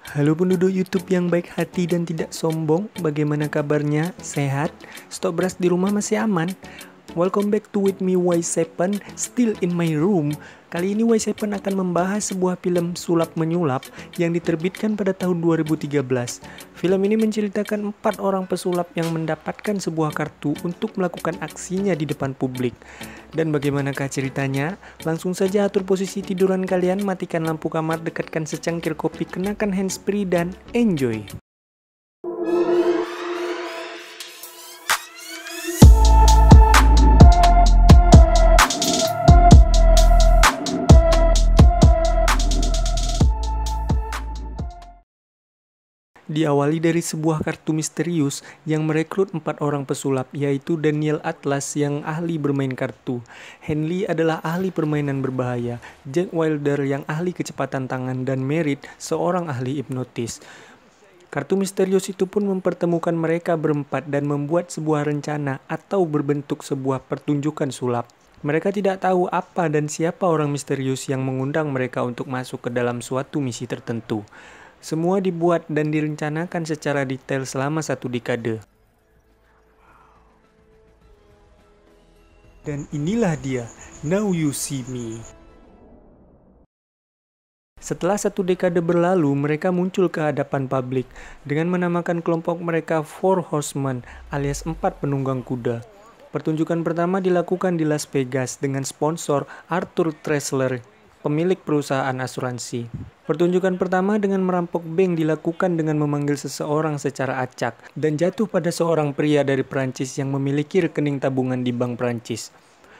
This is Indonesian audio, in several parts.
Halo penduduk YouTube yang baik hati dan tidak sombong, bagaimana kabarnya? Sehat? Stok beras di rumah masih aman? Welcome back to with me Y7, still in my room. Kali ini Y7 akan membahas sebuah film sulap-menyulap yang diterbitkan pada tahun 2013. Film ini menceritakan 4 orang pesulap yang mendapatkan sebuah kartu untuk melakukan aksinya di depan publik. Dan bagaimanakah ceritanya? Langsung saja atur posisi tiduran kalian, matikan lampu kamar, dekatkan secangkir kopi, kenakan handsfree dan enjoy. Diawali dari sebuah kartu misterius yang merekrut 4 orang pesulap, yaitu Daniel Atlas yang ahli bermain kartu, Henley adalah ahli permainan berbahaya, Jack Wilder yang ahli kecepatan tangan, dan Merit seorang ahli hipnotis. Kartu misterius itu pun mempertemukan mereka berempat dan membuat sebuah rencana atau berbentuk sebuah pertunjukan sulap. Mereka tidak tahu apa dan siapa orang misterius yang mengundang mereka untuk masuk ke dalam suatu misi tertentu. Semua dibuat dan direncanakan secara detail selama 1 dekade. Dan inilah dia, Now You See Me. Setelah 1 dekade berlalu, mereka muncul ke hadapan publik dengan menamakan kelompok mereka Four Horsemen alias 4 penunggang kuda. Pertunjukan pertama dilakukan di Las Vegas dengan sponsor Arthur Tressler, pemilik perusahaan asuransi. Pertunjukan pertama dengan merampok bank dilakukan dengan memanggil seseorang secara acak dan jatuh pada seorang pria dari Prancis yang memiliki rekening tabungan di bank Prancis.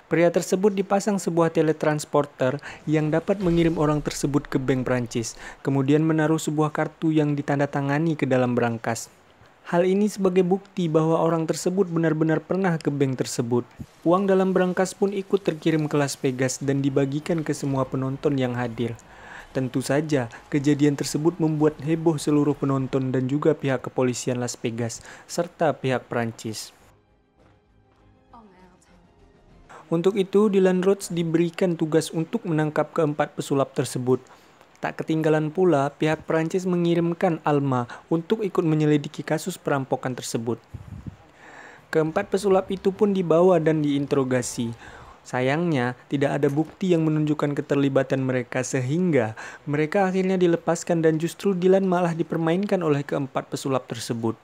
Pria tersebut dipasang sebuah teletransporter yang dapat mengirim orang tersebut ke bank Prancis, kemudian menaruh sebuah kartu yang ditandatangani ke dalam brankas. Hal ini sebagai bukti bahwa orang tersebut benar-benar pernah ke bank tersebut. Uang dalam brankas pun ikut terkirim ke Las Vegas dan dibagikan ke semua penonton yang hadir. Tentu saja, kejadian tersebut membuat heboh seluruh penonton dan juga pihak kepolisian Las Vegas, serta pihak Prancis. Untuk itu, Dylan Rhodes diberikan tugas untuk menangkap keempat pesulap tersebut. Tak ketinggalan pula, pihak Prancis mengirimkan Alma untuk ikut menyelidiki kasus perampokan tersebut. Keempat pesulap itu pun dibawa dan diinterogasi. Sayangnya, tidak ada bukti yang menunjukkan keterlibatan mereka sehingga mereka akhirnya dilepaskan dan justru Dylan malah dipermainkan oleh keempat pesulap tersebut.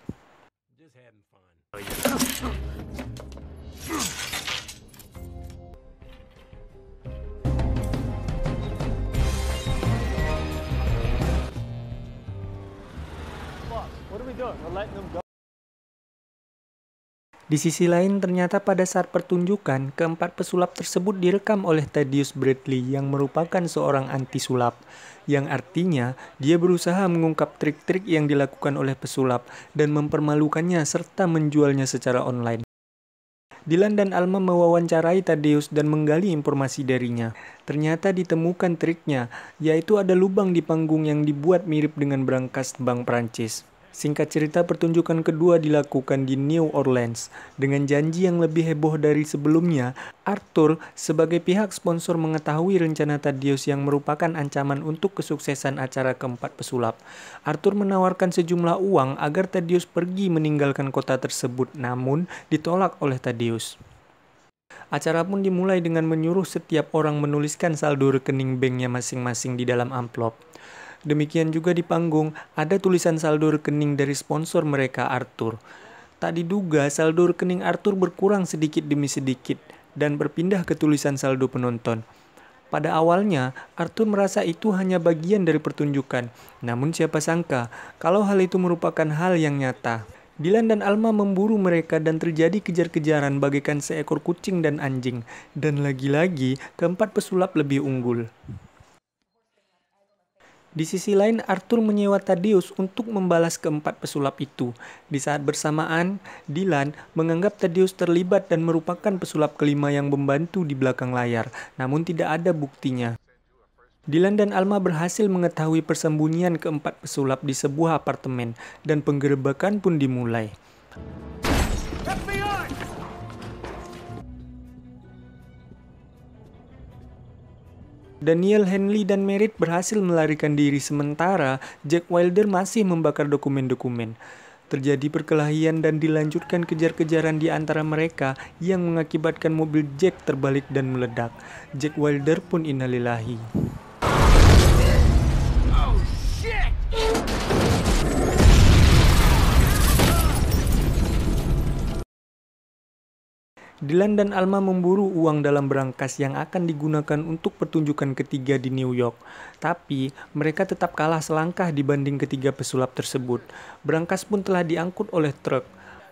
Di sisi lain, ternyata pada saat pertunjukan, keempat pesulap tersebut direkam oleh Thaddeus Bradley yang merupakan seorang anti-sulap, yang artinya dia berusaha mengungkap trik-trik yang dilakukan oleh pesulap dan mempermalukannya serta menjualnya secara online. Dylan dan Alma mewawancarai Thaddeus dan menggali informasi darinya. Ternyata ditemukan triknya, yaitu ada lubang di panggung yang dibuat mirip dengan brankas bank Prancis. Singkat cerita, pertunjukan kedua dilakukan di New Orleans. Dengan janji yang lebih heboh dari sebelumnya, Arthur sebagai pihak sponsor mengetahui rencana Thaddeus yang merupakan ancaman untuk kesuksesan acara keempat pesulap. Arthur menawarkan sejumlah uang agar Thaddeus pergi meninggalkan kota tersebut, namun ditolak oleh Thaddeus. Acara pun dimulai dengan menyuruh setiap orang menuliskan saldo rekening banknya masing-masing di dalam amplop. Demikian juga di panggung, ada tulisan saldo rekening dari sponsor mereka, Arthur. Tak diduga, saldo rekening Arthur berkurang sedikit demi sedikit dan berpindah ke tulisan saldo penonton. Pada awalnya, Arthur merasa itu hanya bagian dari pertunjukan. Namun siapa sangka, kalau hal itu merupakan hal yang nyata. Dylan dan Alma memburu mereka dan terjadi kejar-kejaran bagaikan seekor kucing dan anjing. Dan lagi-lagi, keempat pesulap lebih unggul. Di sisi lain, Arthur menyewa Thaddeus untuk membalas keempat pesulap itu. Di saat bersamaan, Dylan menganggap Thaddeus terlibat dan merupakan pesulap kelima yang membantu di belakang layar, namun tidak ada buktinya. Dylan dan Alma berhasil mengetahui persembunyian keempat pesulap di sebuah apartemen, dan penggerebekan pun dimulai. Daniel, Henley, dan Merritt berhasil melarikan diri sementara Jack Wilder masih membakar dokumen-dokumen. Terjadi perkelahian dan dilanjutkan kejar-kejaran di antara mereka yang mengakibatkan mobil Jack terbalik dan meledak. Jack Wilder pun innalillahi. Dylan dan Alma memburu uang dalam berangkas yang akan digunakan untuk pertunjukan ketiga di New York. Tapi, mereka tetap kalah selangkah dibanding ketiga pesulap tersebut. Berangkas pun telah diangkut oleh truk.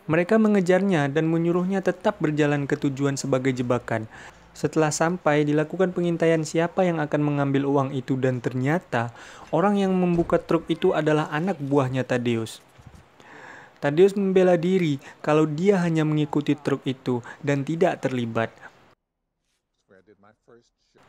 Mereka mengejarnya dan menyuruhnya tetap berjalan ke tujuan sebagai jebakan. Setelah sampai, dilakukan pengintaian siapa yang akan mengambil uang itu dan ternyata, orang yang membuka truk itu adalah anak buahnya Thaddeus. Thaddeus membela diri kalau dia hanya mengikuti truk itu dan tidak terlibat.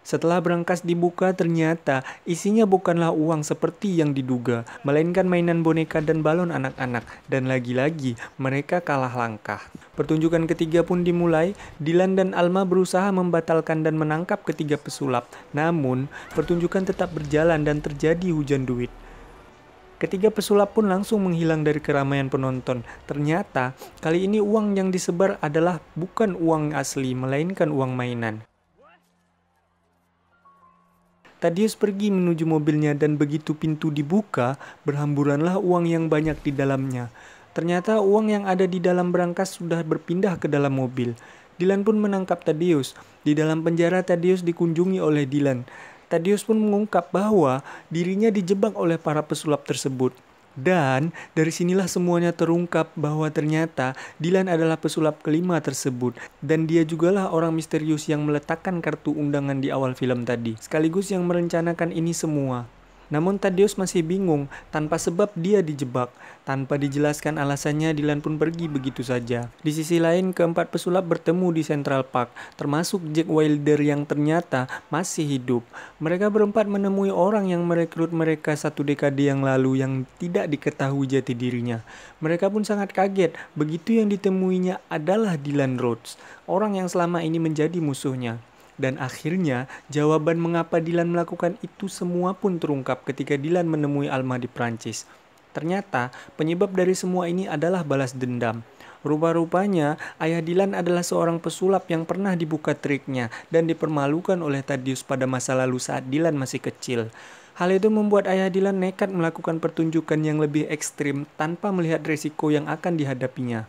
Setelah berangkas dibuka, ternyata isinya bukanlah uang seperti yang diduga, melainkan mainan boneka dan balon anak-anak, dan lagi-lagi mereka kalah langkah. Pertunjukan ketiga pun dimulai. Dylan dan Alma berusaha membatalkan dan menangkap ketiga pesulap, namun pertunjukan tetap berjalan dan terjadi hujan duit. Ketiga pesulap pun langsung menghilang dari keramaian penonton. Ternyata, kali ini uang yang disebar adalah bukan uang asli, melainkan uang mainan. Thaddeus pergi menuju mobilnya dan begitu pintu dibuka, berhamburanlah uang yang banyak di dalamnya. Ternyata uang yang ada di dalam berangkas sudah berpindah ke dalam mobil. Dylan pun menangkap Thaddeus. Di dalam penjara, Thaddeus dikunjungi oleh Dylan. Thaddeus pun mengungkap bahwa dirinya dijebak oleh para pesulap tersebut. Dan dari sinilah semuanya terungkap bahwa ternyata Dylan adalah pesulap kelima tersebut. Dan dia jugalah orang misterius yang meletakkan kartu undangan di awal film tadi, sekaligus yang merencanakan ini semua. Namun Thaddeus masih bingung, tanpa sebab dia dijebak. Tanpa dijelaskan alasannya, Dylan pun pergi begitu saja. Di sisi lain, keempat pesulap bertemu di Central Park, termasuk Jack Wilder yang ternyata masih hidup. Mereka berempat menemui orang yang merekrut mereka 1 dekade yang lalu yang tidak diketahui jati dirinya. Mereka pun sangat kaget, begitu yang ditemuinya adalah Dylan Rhodes, orang yang selama ini menjadi musuhnya. Dan akhirnya, jawaban mengapa Dylan melakukan itu semua pun terungkap ketika Dylan menemui Alma di Prancis. Ternyata, penyebab dari semua ini adalah balas dendam. Rupa-rupanya, ayah Dylan adalah seorang pesulap yang pernah dibuka triknya dan dipermalukan oleh Thaddeus pada masa lalu saat Dylan masih kecil. Hal itu membuat ayah Dylan nekat melakukan pertunjukan yang lebih ekstrim tanpa melihat resiko yang akan dihadapinya.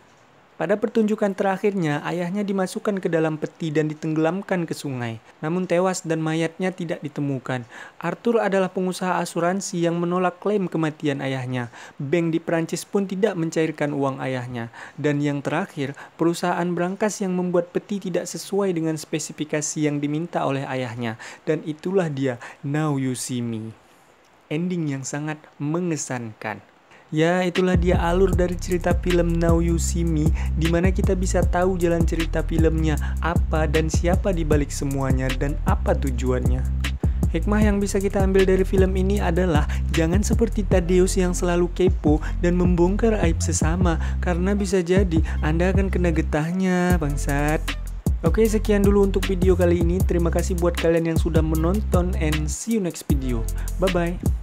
Pada pertunjukan terakhirnya, ayahnya dimasukkan ke dalam peti dan ditenggelamkan ke sungai. Namun tewas dan mayatnya tidak ditemukan. Arthur adalah pengusaha asuransi yang menolak klaim kematian ayahnya. Bank di Prancis pun tidak mencairkan uang ayahnya. Dan yang terakhir, perusahaan berangkas yang membuat peti tidak sesuai dengan spesifikasi yang diminta oleh ayahnya. Dan itulah dia, Now You See Me. Ending yang sangat mengesankan. Ya, itulah dia alur dari cerita film Now You See Me, di mana kita bisa tahu jalan cerita filmnya apa dan siapa di balik semuanya dan apa tujuannya. Hikmah yang bisa kita ambil dari film ini adalah jangan seperti Thaddeus yang selalu kepo dan membongkar aib sesama, karena bisa jadi Anda akan kena getahnya, bangsat. Oke, sekian dulu untuk video kali ini. Terima kasih buat kalian yang sudah menonton and see you next video. Bye-bye.